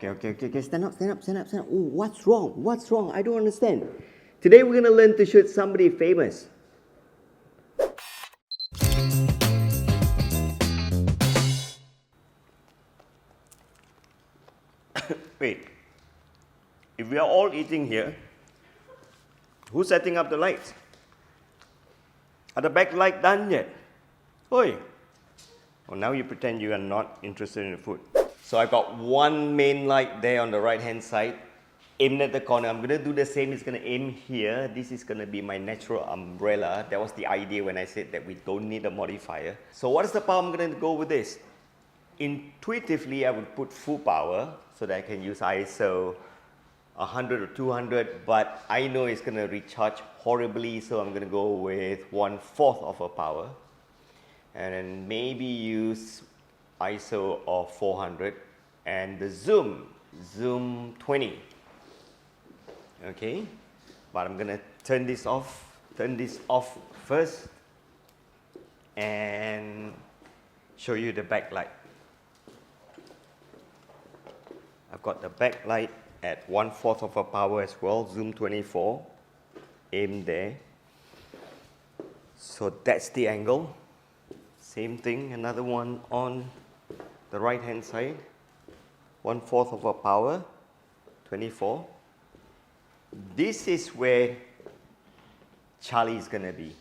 Okay. Stand up. Ooh, what's wrong? I don't understand. Today we're gonna learn to shoot somebody famous. Wait. If we are all eating here, who's setting up the lights? Are the backlight done yet? Oi! Well, now you pretend you are not interested in the food. So I got one main light there on the right hand side, aimed at the corner. I'm gonna do the same. It's gonna aim here. This is gonna be my natural umbrella. That was the idea when I said that we don't need a modifier. So what is the power I'm gonna go with this? Intuitively, I would put full power so that I can use ISO 100 or 200, but I know it's gonna recharge horribly, so I'm gonna go with 1/4 of a power. And then maybe use ISO of 400 and the zoom 20. Okay, but I'm gonna turn this off first and show you the backlight. I've got the backlight at 1/4 of a power as well, zoom 24, aim there. So that's the angle. Same thing, another one on the right hand side, 1/4 of a power, 24. This is where Charlie is gonna be,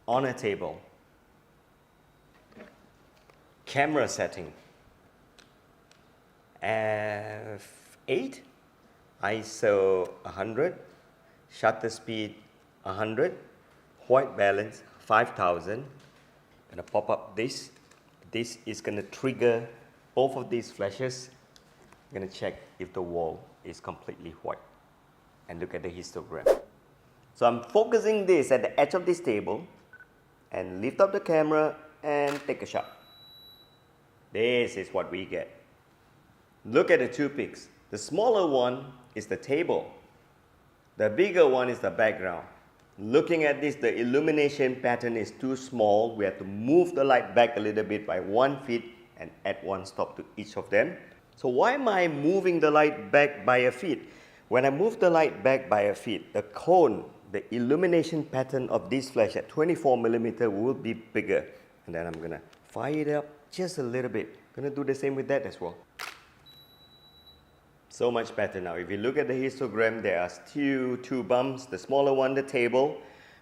on a table. Camera setting, f8, ISO 100, shutter speed 100, white balance 5000. Gonna pop up this. This is gonna trigger both of these flashes. I'm gonna check if the wall is completely white and look at the histogram. So I'm focusing this at the edge of this table and lift up the camera and take a shot. This is what we get. Look at the two pics. The smaller one is the table. The bigger one is the background. Looking at this, the illumination pattern is too small. We have to move the light back a little bit by 1 feet and add 1 stop to each of them. So why am I moving the light back by a feet? When I move the light back by a feet, the cone, the illumination pattern of this flash at 24mm will be bigger. And then I'm gonna fire it up just a little bit. Gonna do the same with that as well. So much better now. If you look at the histogram, there are still two bumps. The smaller one, the table.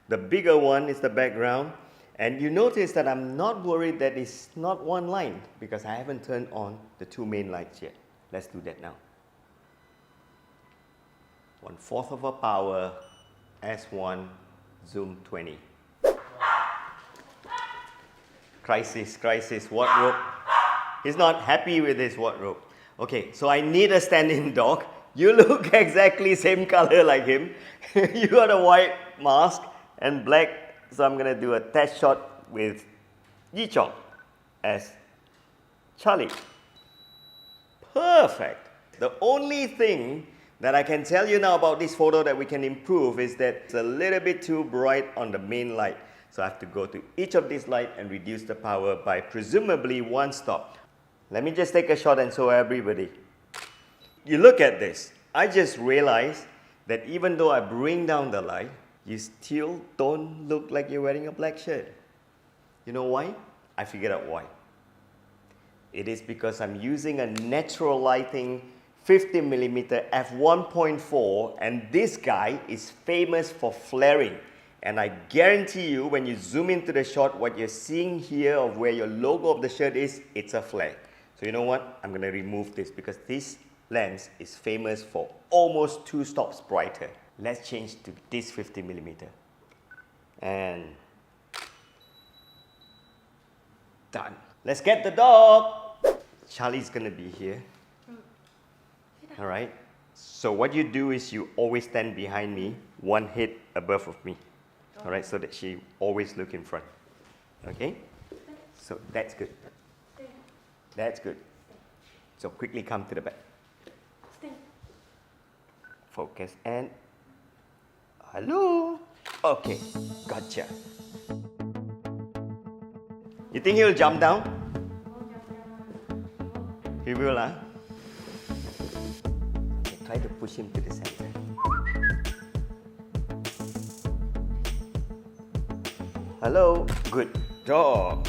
The bigger one is the background. And you notice that I'm not worried that it's not one line because I haven't turned on the two main lights yet. Let's do that now. 1/4 of a power, S1, zoom 20. Crisis, wardrobe. He's not happy with his wardrobe. Okay, so I need a stand-in dog. You look exactly same color like him. You got a white mask and black, so I'm gonna do a test shot with Yichong as Charlie. Perfect. The only thing that I can tell you now about this photo that we can improve is that it's a little bit too bright on the main light. So I have to go to each of these lights and reduce the power by presumably 1 stop. Let me just take a shot and show everybody. You look at this. I just realized that even though I bring down the light, you still don't look like you're wearing a black shirt. You know why? I figured out why. It is because I'm using a natural lighting 50mm f1.4, and this guy is famous for flaring. And I guarantee you, when you zoom into the shot, what you're seeing here of where your logo of the shirt is, it's a flare. So you know what? I'm gonna remove this because this lens is famous for almost 2 stops brighter. Let's change to this 50mm. And done. Let's get the dog. Charlie's gonna be here. All right. So what you do is you always stand behind me, 1 head above of me. All right, so that she always look in front. Okay? So that's good. That's good. So quickly come to the back. Focus and hello. Okay, gotcha. You think he'll jump down? He will, huh? Try to push him to the center. Hello. Good job.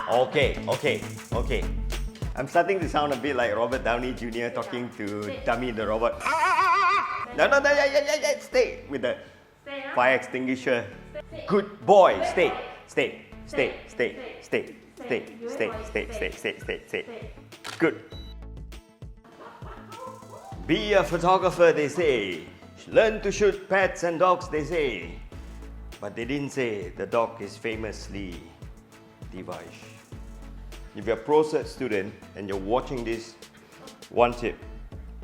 Okay. I'm starting to sound a bit like Robert Downey Jr. talking to Dummy the Robot. No, yeah. Stay with the fire extinguisher. Good boy. Stay. Good. Be a photographer, they say. Learn to shoot pets and dogs, they say. But they didn't say the dog is famously device. If you're a pro cert student and you're watching this, one tip.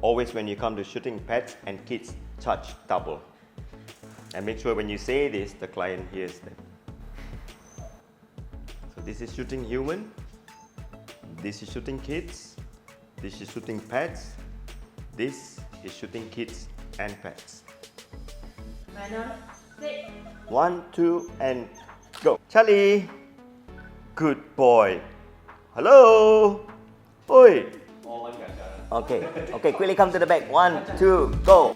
Always when you come to shooting pets and kids, charge double. And make sure when you say this, the client hears them. So this is shooting human. This is shooting kids. This is shooting pets. This is shooting kids and pets. 1, 2, and go. Charlie. Good boy. Hello. Oi. Okay, quickly come to the back. 1, 2, go.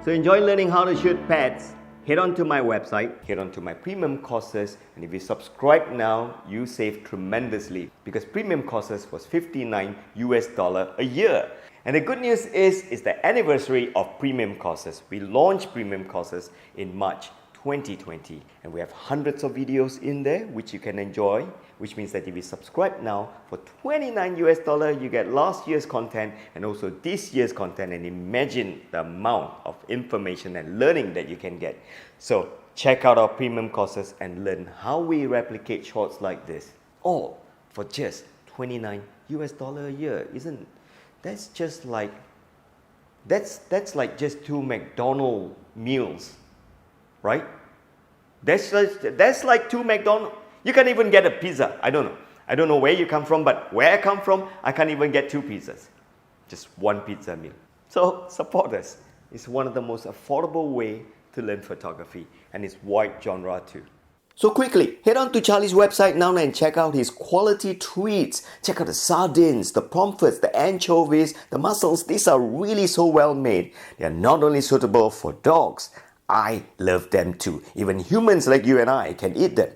So enjoy learning how to shoot pets. Head on to my website, head on to my premium courses, and if you subscribe now, you save tremendously because premium courses was $59 a year. And the good news is it's the anniversary of premium courses. We launched premium courses in March 2020, and we have hundreds of videos in there which you can enjoy, which means that if you subscribe now for $29 you get last year's content and also this year's content, and imagine the amount of information and learning that you can get. So check out our premium courses and learn how we replicate shots like this, all for just $29 a year. That's just like just 2 McDonald's meals, right? That's like 2 McDonald's. You can't even get a pizza. I don't know where you come from, but where I come from, I can't even get 2 pizzas. Just 1 pizza meal. So support us. It's one of the most affordable way to learn photography, and it's wide genre too. So quickly, head on to Charlie's website now and check out his quality treats. Check out the sardines, the pomfrets, the anchovies, the mussels. These are really so well made. They are not only suitable for dogs, I love them too. Even humans like you and I can eat them.